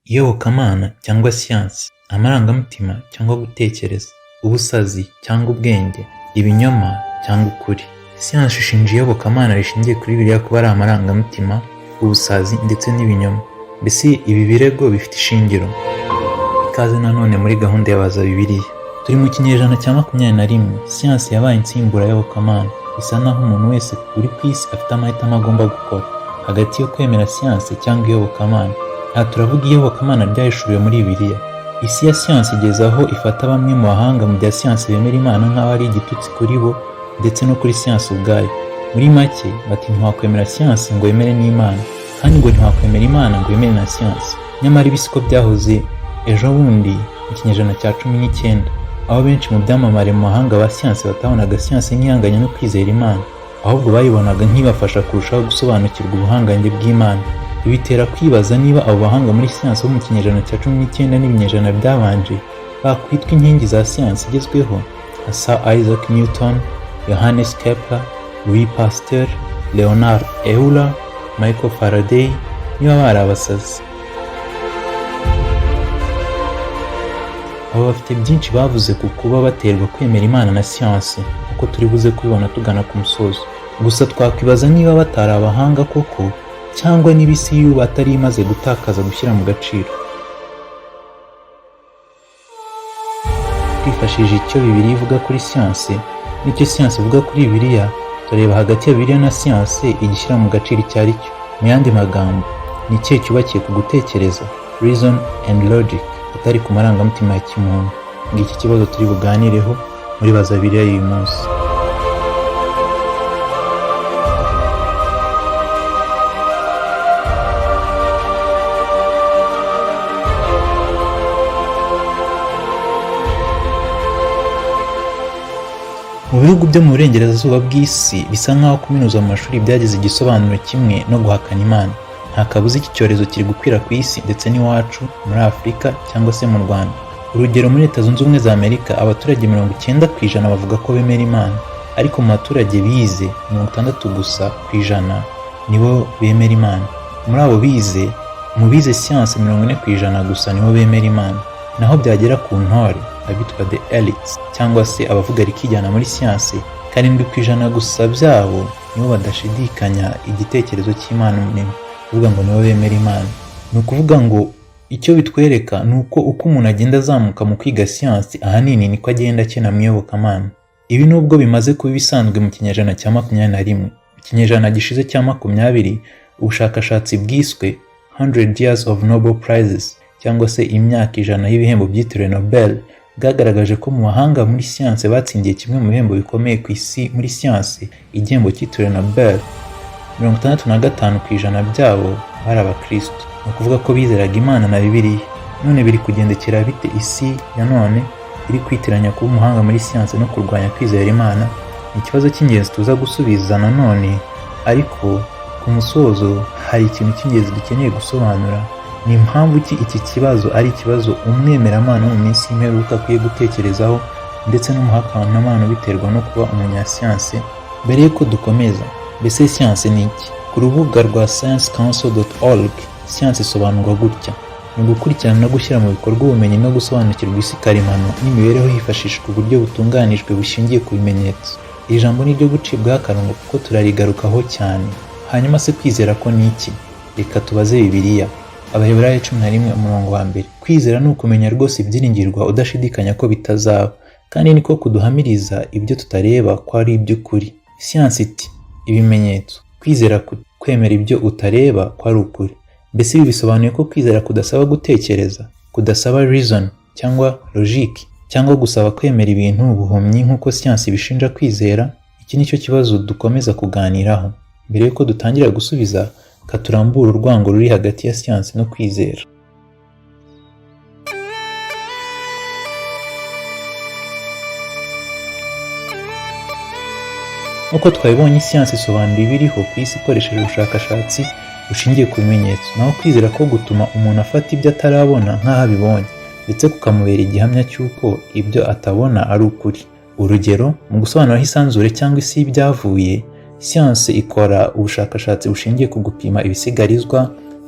iyobokamana cyangwa siyansi, amarangamutima cyangwa gutekereza, ubusazi cyangwa ubwenge, ibinyoma cyangwa ukuri. Siyansi ishinja iyobokamana rishingiye kuri Bibiliya kuba ari amarangamutima, ubusazi ndetse n'ibinyoma. Mbese ibi birego bifite ishingiro. Ikaze nanone muri gahunda ya Baza Bibiliya. Turi mu kinyejana cya 21, siyansi yabaye insimbura iyobokamana. Bisa naho umuntu wese uri ku isi afite amahitamo agomba gukora hagati yo kwemera siyansi cyangwa iyobokamana. Aha turavuga iyobokamana ryahishuriwe muri Bibiliya. Isi ya siyansi igeze aho ifata bamwe mu bahanga mu bya siyansi bemera Imana nk'aho ari igitutsi kuri bo ndetse no kuri siyansi ubwayo. Muri make bati ntiwakwemera siyansi ngo wemere n'Imana, kandi ngo ntiwakwemera Imana ngo wemere na siyansi. Nyamara ibi siko byahoze ejo bundi mu kinyejana cya 19, aho benshi mu byamamare mu mahanga ba siyansi batabonaga siyansi nk'ihanganye no kwizera Imana, ahubwo bayibonaga nk'ibafasha kurushaho gusobanukirwa ubuhangange bw'Imana. Ibi bitera kwibaza niba abo bahanga muri siyansi bo mu kinyejana cya 19 n'ibinyejana byabanje bakwitwa inkingi za siyansi igezweho nka Sir Isaac Newton, Johannes Kepler, Louis Pasteur, Leonard Euler, Michael Faraday, niba bari abasazi. Abo bafite byinshi bavuze ku kuba baterwa kwemera Imana na siyansi, uko turi buze kubibona tugana ku musozo. Gusa twakwibaza niba batari abahanga koko, cyangwa niba isi y'ubu atari imaze gutakaza gushyira mu gaciro. Twifashishije icyo Bibiliya ivuga kuri siyansi n'icyo siyansi ivuga kuri Bibiliya, tureba hagati ya Bibiliya na siyansi igishyira mu gaciro icyo ari cyo. Mu yandi magambo, ni ikihe cyubakiye ku gutekereza, reason and logic, atari ku marangamutima ya kimuntu? Ngiki kibazo turi buganireho muri Baza Bibiliya y'uyu munsi. Mu bihugu byo mu burengerazuba bw'isi bisa nk'aho kuminuza mu mashuri byagize igisobanuro kimwe no guhakana Imana. Nta kabuza iki cyorezo kiri gukwira ku isi ndetse n'iwacu muri Afurika cyangwa se mu Rwanda. Urugero, muri Leta Zunze Ubumwe za Amerika abaturage 90% bavuga ko bemera Imana, ariko mu baturage bize 60 gusa ku ijana nibo bemera Imana. Muri abo bize, mu bize siyansi 40% gusa nibo bemera Imana. Naho byagera ku ntore, abitwa the elites cyangwa se abavuga rikijyana muri siyansi, 7% gusa byabo nibo badashidikanya igitekerezo cy'Imana munini, kuvuga ngo nibo bemera Imana. Ni ukuvuga ngo icyo bitwereka ni uko umuntu agenda azamuka mu kwiga siyansi, ahanini niko agenda akena mu iyobokamana. Ibi nubwo bimaze kuba bisanzwe mu kinyejana cya 21, mu kinyejana gishize cya 20, ubushakashatsi bwiswe 100 years of Nobel Prizes cyangwa se imyaka 100 y'ibihembo byitiriwe Nobel bwagaragaje ko mu bahanga muri siyansi batsindiye kimwe mu bihembo bikomeye ku isi muri siyansi, igihembo cyitiriwe Nobel, 65% byabo bari abakristo. Ni ukuvuga ko bizeraga Imana na Bibiliya. None biri kugendekera bite isi ya none iri kwitiranya kuba umuhanga muri siyansi no kurwanya kwizera Imana? Ni ikibazo cy'ingenzi tuza gusubiza nanone, ariko ku musozo hari ikintu cy'ingenzi dukeneye gusobanura. Ni impamvu ki iki kibazo ari ikibazo umwemeramana mu minsi y'imperuka akwiye gutekerezaho, ndetse n'umuhakanamana biterwa no kuba umunyasiyansi. Mbere yuko dukomeza, mbese siyansi ni iki? Ku rubuga rwa sciencecouncil.org, siyansi isobanurwa gutya: ni ugukurikirana no gushyira mu bikorwa ubumenyi no gusobanukirwa isi karemano n'imibereho hifashishwa uburyo butunganijwe bushingiye ku bimenyetso. Iri jambo ni ryo gucibwaho akarongo kuko turarigarukaho cyane. Hanyuma se kwizera ko ni iki? Reka tubaze Bibiliya. Abaheburayo 11:1. Kwizera ni ukumenya rwose ibyiringirwa udashidikanya ko bitazaba, kandi niko kuduhamiriza ibyo tutareba ko ari iby'ukuri. Siyansi iti ibimenyetso, kwizera kwemera ibyo utareba ko ari ukuri. Mbese ibi bisobanuye ko kwizera kudasaba gutekereza, kudasaba reason cyangwa logic, cyangwa gusaba kwemera ibintu ubuhumyi nk'uko siyansi bishinja kwizera? Iki nicyo kibazo dukomeza kuganiraho. Mbere yuko dutangira gusubiza, katurambura urwango ruri hagati ya siyansi no kwizera. Uko twabibonye, siyansi isobanura ibiriho ku isi ikoresheje ubushakashatsi bushingiye ku bimenyetso, naho kwizera ko gutuma umuntu afata ibyo atarabona nk'aho abibonye, ndetse kukamubera igihamya cy'uko ibyo atabona ari ukuri. Urugero, mu gusobanura aho isanzure cyangwa isi y'ibyavuye, siyansi ikora ubushakashatsi bushingiye ku gupima ibisigarizwa,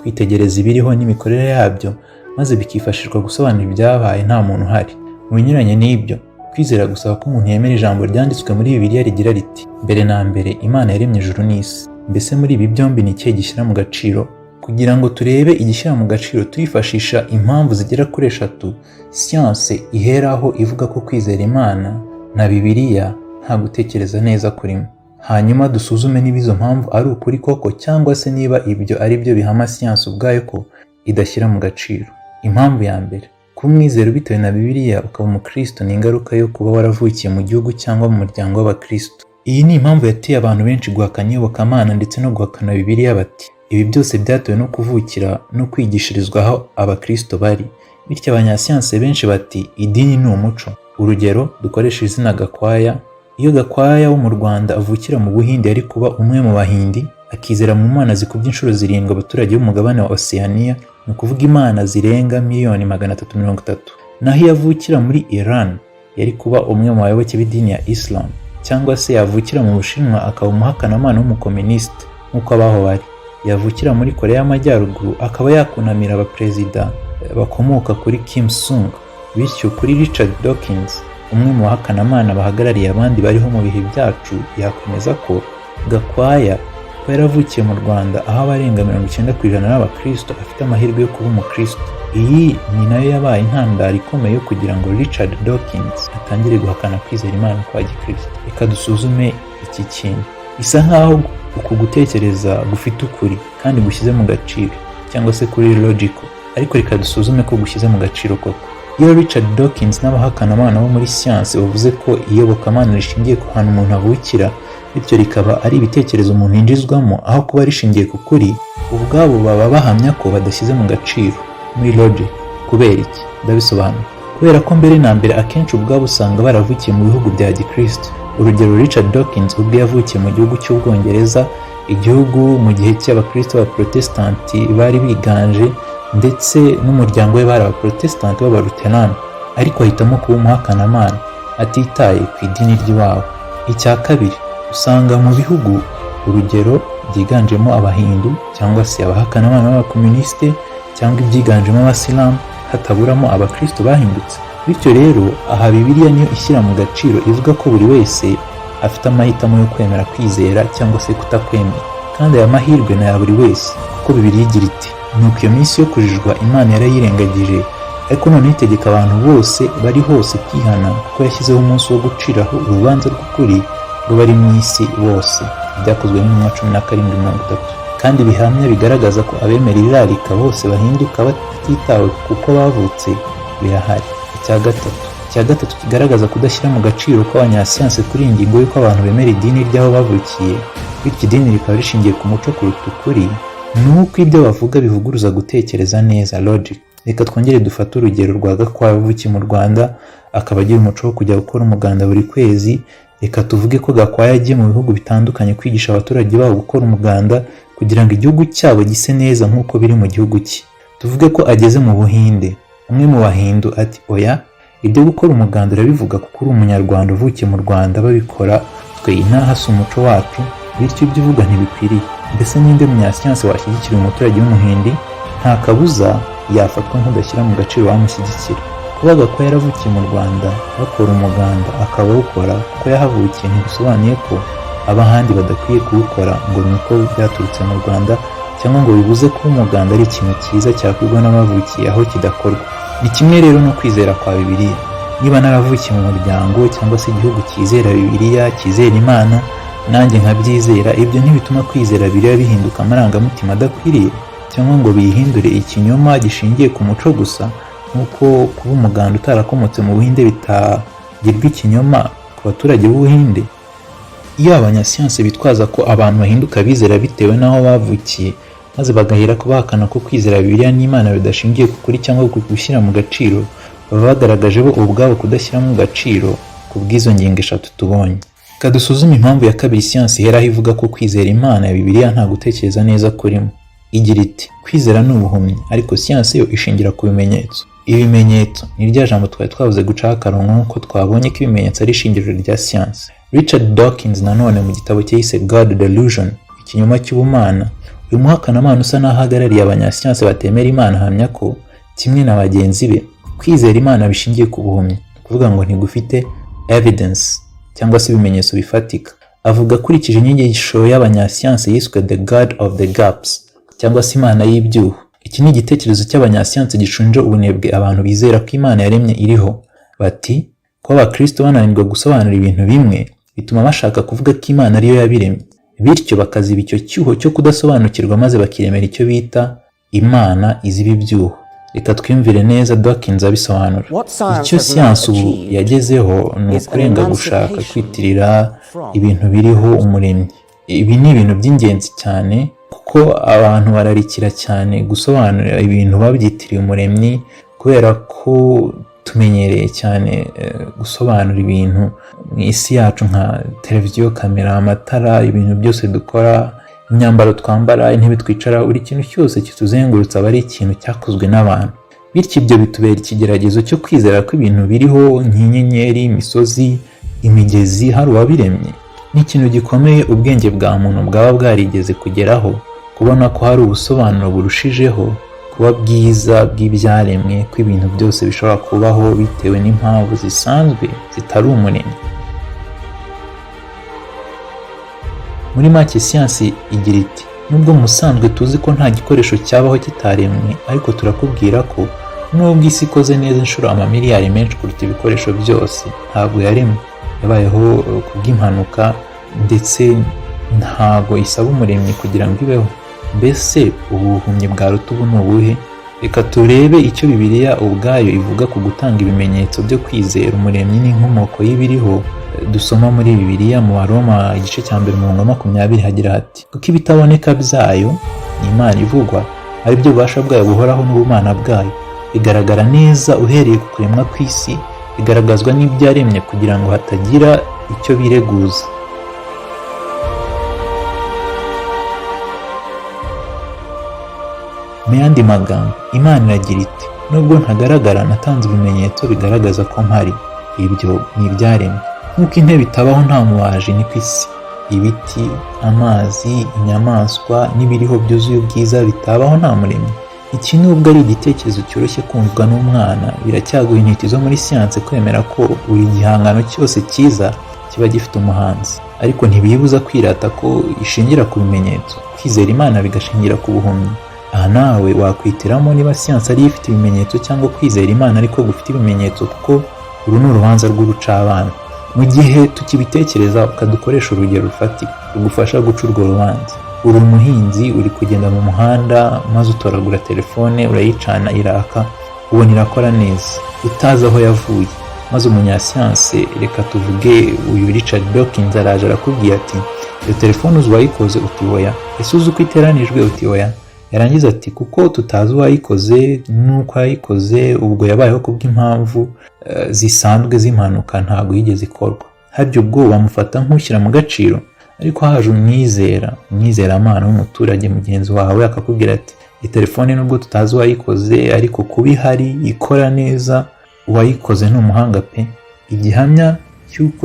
kwitegereza ibiriho n'imikorere yabyo, maze bikifashishwa gusobanura ibyabaye nta muntu uhari. Mu binyuranye n'ibyo, kwizera gusaba ko umuntu yemera ijambo ryanditswe muri Bibiliya rigira riti mbere na mbere Imana yaremye ijuru n'isi. Mbese muri ibi byombi ni ikihe gishyira mu gaciro? Kugira ngo turebe igishyira mu gaciro turifashisha impamvu zigera kuri 3 siyanse iheraho ivuga ko kwizera Imana na Bibiliya nta gutekereza neza kurimo. Hanyuma dusuzume niba izo mpamvu ari ukuri koko cyangwa se niba ibyo ari byo bihama siyanse ubwayo ko idashyira mu gaciro. Impamvu ya mbere, kuba umwizera bitewe na Bibiliya ukaba umukristo ni ingaruka yo kuba waravukiye mu gihugu cyangwa mu muryango w'abakristo. Iyi ni impamvu yateye abantu benshi guhakana iyobokamana ndetse no guhakana Bibiliya bati ibi byose byatewe no kuvukira no kwigishirizwa aho abakristo bari. Bityo abanyasiyanse benshi bati idini ni umuco. Urugero, dukoresha izina Gakwaya. Iyo Gakwaya wo mu Rwanda avukira mu Buhinde ari kuba umwe mu Bahindi, akizera mu Mana zikubye inshuro 7 abaturage b'umugabane wa Oceania, ni ukuvuga Imana zirenga 330,000. Naho iyo avukira muri Iran yari kuba umwe mu bayoboke b'idini ya Islam, cyangwa se yavukira mu Bushinwa akaba umuhakanamana w'umukomunisite nk'uko abaho bari. Yavukira muri Korea y'Amajyaruguru akaba yakunamira abaperezida bakomoka kuri Kim Sung. Bityo kuri Richard Dawkins, umwe mu bahakanamana bahagarariye abandi bariho mu bihe byacu, yakwemeza ko Gakwaya ko yaravukiye mu Rwanda aho abarenga 90% y'abakristo afite amahirwe yo kuba umukristo. Iyi ni nayo yabaye intandaro ikomeye yo kugira ngo Richard Dawkins atangire guhakana kwizera Imana kwa gikristo. Reka dusuzume iki kintu. Bisa nkaho uku gutekereza gufite ukuri kandi gushyize mu gaciro, cyangwa se kuri logical, ariko reka dusuzume ko gushyize mu gaciro koko. Iyo Richard Dawkins n'abahakanamana bo muri siyanse bavuze ko iyobokamana rishingiye ku hantu umuntu avukira, bityo rikaba ari ibitekerezo umuntu yinjizwamo aho kuba rishingiye ku kuri, ubwabo baba bahamya ko badashyize mu gaciro muri logic. Kubera iki? Ndabisobanura. Kubera ko mbere na mbere akenshi ubwabo usanga baravukiye mu bihugu bya gikristo. Urugero, Richard Dawkins ubwo yavukiye mu gihugu cy'Ubwongereza, igihugu mu gihe cy'abakristo b'abaprotestanti bari biganje, ndetse n'umuryango we bari abaprotestanti b'abaluterani, ariko ahitamo kuba umuhakanamana atitaye ku idini ry'iwabo. Icya kabiri, usanga mu bihugu urugero byiganjemo abahindu cyangwa se abahakanamana b'abakomunisite cyangwa ibyiganjemo abasilamu hataburamo abakristo bahindutse. Bityo rero aha Bibiliya niyo ishyira mu gaciro, ivuga ko buri wese afite amahitamo yo kwemera kwizera cyangwa se kutakwemera, kandi aya mahirwe ni aya buri wese, kuko Bibiliya igira iti nuko iyo minsi yo kujijwa Imana yarayirengagije, ariko none itegeka abantu bose bari hose kwihana, kuko yashyizeho umunsi wo guciraho urubanza rw'ukuri bari mu isi bose. Byakozwe n'intumwa 17:30. Kandi bihamya bigaragaza ko abemera irarika bose bahinduka batitawe kuko bavutse birahari. Icya gatatu kigaragaza kudashyira mu gaciro kw'abanyasiyanse kuri iyi ngingo y'uko abantu bemera idini ry'aho bavukiye, bityo idini rikaba rishingiye ku muco kuruta ukuri, ni uko ibyo bavuga bivuguruza gutekereza neza logic. Reka twongere dufate urugero rwa Gakwaya wavukiye mu Rwanda akaba agira umuco wo kujya gukora umuganda buri kwezi. Reka tuvuge ko Gakwaya yagiye mu bihugu bitandukanye kwigisha abaturage babo gukora umuganda kugira ngo igihugu cyabo gise neza nk'uko biri mu gihugu cye. Tuvuge ko ageze mu Buhinde, umwe mu Bahindu ati oya, ibyo gukora umuganda urabivuga kuko uri umunyarwanda uvukiye mu Rwanda babikora, twe inaha si umuco wacu, bityo ibyo uvuga ntibikwiriye. Mbese ninde munyasiyanse washyigikira umuturage w'umuhindi? Nta kabuza yafatwa nk'udashyira mu gaciro wamushyigikira. Kuba Gakwaya yaravukiye mu Rwanda bakora umuganda akaba awukora kuko yahavukiye ntibisobanuye ko abahandi badakwiye kuwukora ngo ni uko byaturutse mu Rwanda, cyangwa ngo bibuze ko umuganda ari ikintu cyiza cyakorwa n'abavukiye aho kidakorwa. Ni kimwe rero no kwizera kwa Bibiliya. Niba naravukiye mu muryango cyangwa se igihugu cyizera Bibiliya, cyizera Imana, nanjye nkabyizera, ibyo ntibituma kwizera Bibiliya bihinduka amarangamutima adakwiriye, cyangwa ngo biyihindure ikinyoma gishingiye ku muco gusa, nk'uko kuba umuganda utarakomotse mu Buhinde bitagirwa ikinyoma ku baturage b'Ubuhinde. Iyo abanyasiyanse bitwaza ko abantu bahinduka bizera bitewe n'aho bavukiye, maze bagahera ko bahakana ko kwizera Bibiliya n'Imana bidashingiye ku kuri cyangwa ku gushyira mu gaciro, baba bagaragaje bo ubwabo kudashyira mu gaciro ku bw'izo ngingo 3 tubonye. Reka dusuzume impamvu ya kabiri siyanse iheraho ivuga ko kwizera Imana ya Bibiliya nta gutekereza neza kurimo. Igira iti kwizera ni ubuhumyi, ariko siyanse yo ishingira ku bimenyetso. Ibimenyetso ni rya jambo twari twavuze gucaho akarongo nk'uko twabonye ko ibimenyetso ari ishingiro rya siyanse. Richard Dawkins nanone mu gitabo cye yise God Delusion, ikinyoma cy'ubumana, uyu muhakanamana usa n'aho ahagarariye abanyasiyanse batemera Imana ahamya ko kimwe na bagenzi be. Kwizera Imana bishingiye ku buhumyi, kuvuga ngo ntigufite evidence cyangwa se ibimenyetso bifatika. Avuga akurikije inyigisho y'abanyasiyansi yiswe the God of the gaps cyangwa se Imana y'ibyuho. Iki ni igitekerezo cy'abanyasiyansi gicunje ubunebwe abantu bizera ko Imana yaremye iriho. Bati ko abakristo bananirwa gusobanura ibintu bimwe bituma bashaka kuvuga ko Imana ariyo yabiremye, bityo bakaziba icyo cyuho cyo kudasobanukirwa maze bakiremera icyo bita Imana iziba ibyuho. Reka twiyumvire neza Dawkins abisobanura. Icyo siyansi ubu yagezeho ni ukurenga gushaka kwitirira ibintu biriho umuremyi. Ibi ni ibintu by'ingenzi cyane kuko abantu bararikira cyane gusobanura ibintu babyitiriye umuremyi, kubera ko tumenyereye cyane gusobanura ibintu mu isi yacu nka televiziyo, kamera, amatara, ibintu byose dukora, imyambaro twambara, intebe twicara, buri kintu cyose kituzengurutsa aba ari ikintu cyakozwe n'abantu. Bityo ibyo bitubera ikigeragezo cyo kwizera ko ibintu biriho nk'inyenyeri, imisozi, imigezi hari uwabiremye. Ni ikintu gikomeye ubwenge bwa muntu bwaba bwarigeze kugeraho, kubona ko hari ubusobanuro burushijeho kuba bwiza bw'ibyaremwe, ko ibintu byose bishobora kubaho bitewe n'impamvu zisanzwe zitari umuremyi. Muri make siyansi igira iti nubwo musanzwe tuzi ko nta gikoresho cyabaho kitaremwe, ariko turakubwira ko nubwo isi ikoze neza inshuro amamiliyari menshi kuruta ibikoresho byose, ntabwo yaremwe, yabayeho kubw'impanuka ndetse ntabwo isaba umuremyi kugira ngo ibeho. Mbese ubuhumyi bwa rutubu ni ubuhe? Reka turebe icyo Bibiliya ubwayo ivuga ku gutanga ibimenyetso byo kwizera umuremyi n'inkomoko y'ibiriho. Dusoma muri Bibiliya mu Baroma igice cya mbere 20 hagira hati kuko ibitaboneka byayo ni Imana ivugwa, ari byo bubasha bwayo buhoraho n'ubumana bwayo, bigaragara neza uhereye ku kuremwa kw'isi, bigaragazwa n'ibyaremye kugira ngo hatagira icyo bireguza. Mu yandi magambo, Imana iragira iti nubwo ntagaragara natanze ibimenyetso bigaragaza ko mpari. Ibyo ni ibyaremwe. Nk'uko intebe itabaho nta mubaji, ni ku isi ibiti, amazi, inyamaswa n'ibiriho byuzuye ubwiza bitabaho nta muremyi. Iki nubwo ari igitekerezo cyoroshye kumvwa n'umwana, biracyaguha intiti zo muri siyansi kwemera ko buri gihangano cyose cyiza kiba gifite umuhanzi, ariko ntibibuza kwirata ko ishingira ku bimenyetso. Kwizera Imana bigashingira ku buhumyi. Aha nawe wakwitiramo niba siyansi ari ifite ibimenyetso cyangwa kwizera Imana ariko gufite ibimenyetso, kuko uru ni urubanza rw'urucabana. Mu gihe tukibitekereza ukadukoresha urugero rufatika rugufasha guca urwo rubanza. Uri umuhinzi, uri kugenda mu muhanda maze utoragura telefone, urayicana iraka, ubona irakora neza utazi aho yavuye. Maze umunyasiyanse, reka tuvuge uyu Richard Dawkins, araje arakubwira ati iyo telefone uzi uwayikoze? Uti oya. Ese uzi uko iteranijwe? Uti oya. Yarangiza ati kuko tutazi uwayikoze n'uko yayikoze, ubwo yabayeho kubw'impamvu zisanzwe z'impanuka, ntabwo yigeze ikorwa. Harya ubwo wamufata nk'ushyira mu gaciro? Ariko haje umwizeramana w'umuturage mugenzi wawe akakubwira ati iyi telefone nubwo tutazi uwayikoze, ariko kuba ihari ikora neza, uwayikoze ni umuhanga pe. Igihamya cy'uko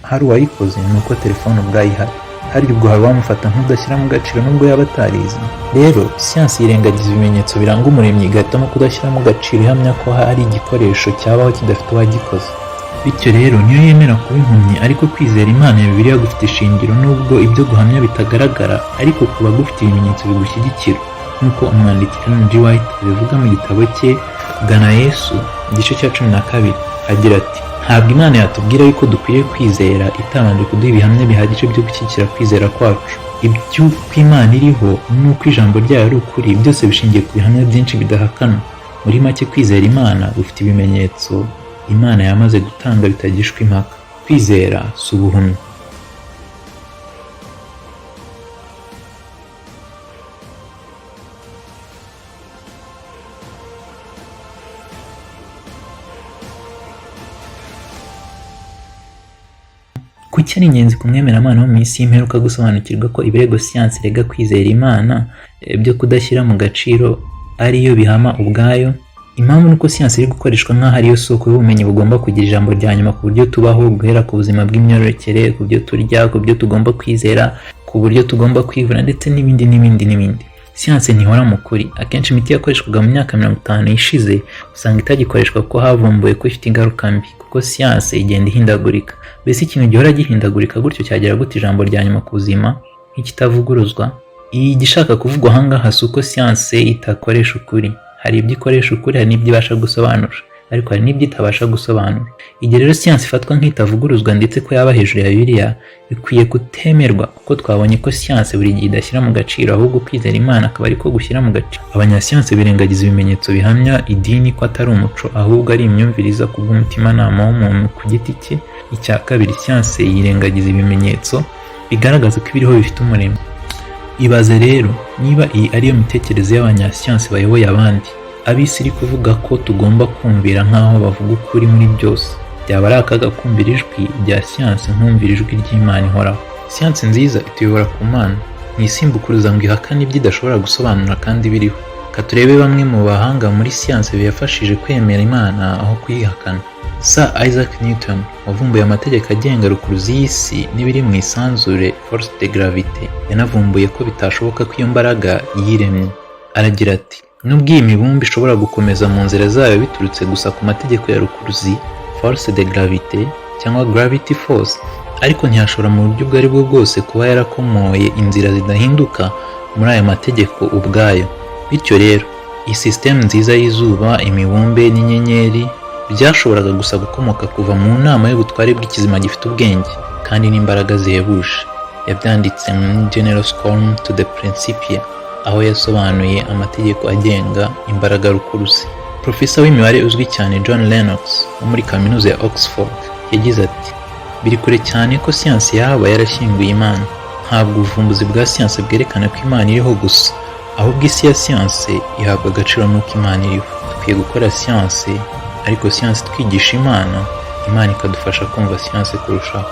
hari uwayikoze ni uko telefone ubwayo ihari. Harya ubwo hari wamufata nk'udashyira mu gaciro nubwo yaba atarizi? Rero siyansi yirengagiza ibimenyetso biranga umuremyi, igahitamo kudashyira mu gaciro ihamya ko hari igikoresho cyabaho kidafite uwagikoze. Bityo rero niyo yemera kuba impumyi, ariko kwizera Imana ya Bibiliya gufite ishingiro nubwo ibyo guhamya bitagaragara, ariko kuba gufite ibimenyetso bigushyigikira. Nk'uko umwanditsi Ellen G. White abivuga mu gitabo cye Gana Yesu igice cya 12 agira ati ntabwo Imana yatubwira yuko dukwiriye kwizera itabanje kuduha ibihamya bihagije byo gushyigikira kwizera kwacu. Iby'uko Imana iriho n'uko ijambo ryayo ari ukuri byose bishingiye ku bihamya byinshi bidahakana. Muri make kwizera Imana gufite ibimenyetso Imana yamaze gutanga bitagishwa impaka. Kwizera si ubuhumyi. Kuki ari ingenzi ku mwemeramana wo mu isi y'imperuka gusobanukirwa ko ibirego siyansi irega kwizera Imana byo kudashyira mu gaciro ariyo bihama ubwayo? Impamvu nuko siyansi iri gukoreshwa nk'aho ariyo soko y'ubumenyi bugomba kugira ijambo rya nyuma ku buryo tubaho, guhera ku buzima bw'imyororokere, ku byo turya, ku byo tugomba kwizera, ku buryo tugomba kwivura ndetse n'ibindi. siyanse ntihora mu kuri. Akenshi imiti yakoreshwaga mu myaka 50 ishize usanga itagikoreshwa kuko havumbuwe ko ifite ingaruka mbi, kuko siyanse igenda ihindagurika. Mbese ikintu gihora gihindagurika gutyo cyagera gute ijambo rya nyuma ku buzima nk'ikitavuguruzwa? Igishaka kuvugwa ahangaha si uko siyanse itakoresha ukuri. Hari ibyo ikoresha ukuri, hari n'ibyo ibasha gusobanura, ariko hari n'ibyo itabasha gusobanura. Igihe rero siyanse ifatwa nk'itavuguruzwa ndetse ko yaba hejuru ya Bibiliya, bikwiye kutemerwa kuko twabonye ko siyanse buri gihe idashyira mu gaciro, ahubwo kwizera Imana akaba ariko gushyira mu gaciro. Abanyasiyanse birengagiza ibimenyetso bihamya idini ko atari umuco, ahubwo ari imyumviriza ku bw'umutimanama w'umuntu ku giti cye. Icya kabiri, siyanse yirengagiza ibimenyetso bigaragaza ko ibiriho bifite umuremyi. Ibaze rero niba iyi ariyo mitekerereze y'abanyasiyanse bayoboye abandi, ab'isi iri kuvuga ko tugomba kumvira nk'aho bavuga ukuri muri byose, byaba ari akaga kumvira ijwi rya siyanse nkumvira ijwi ry'Imana ihoraho. Siyanse nziza ituyobora ku Mana, ntisimbukuruza ngo ihakane ibyo idashobora gusobanura kandi biriho. Katurebe bamwe mu bahanga muri siyanse biyafashije kwemera Imana aho kuyihakana. Sir Isaac Newton wavumbuye amategeko agenga rukuruzi y'isi n'ibiri mu isanzure, force de gravité, yanavumbuye ko bitashoboka ko iyo mbaraga yiremye. Aragira ati, nubwo iyi mibumbe ishobora gukomeza mu nzira zayo biturutse gusa ku mategeko ya rukuruzi, force de gravité cyangwa gravity force, ariko ntiyashobora mu buryo ubwo ari bwo bwose kuba yarakomoye inzira zidahinduka muri aya mategeko ubwayo. Bityo rero iyi sisitemu nziza y'izuba, imibumbe n'inyenyeri byashoboraga gusa gukomoka kuva mu nama y'ubutware bw'ikizima gifite ubwenge kandi n'imbaraga zihebuje. Yabyanditse mu General Scorn to the Principia, aho yasobanuye amategeko agenga imbaraga rukuruzi. Profesa w'imibare uzwi cyane John Lennox wo muri kaminuza ya Oxford yagize ati, biri kure cyane ko siyanse yaba yarashyinguye Imana. Ntabwo ubuvumbuzi bwa siyanse bwerekana ko Imana iriho gusa, ahubwo isi ya siyanse ihabwa agaciro n'uko Imana iriho. Dukwiye gukora siyanse, ariko siyanse twigisha Imana, Imana ikadufasha kumva siyanse kurushaho.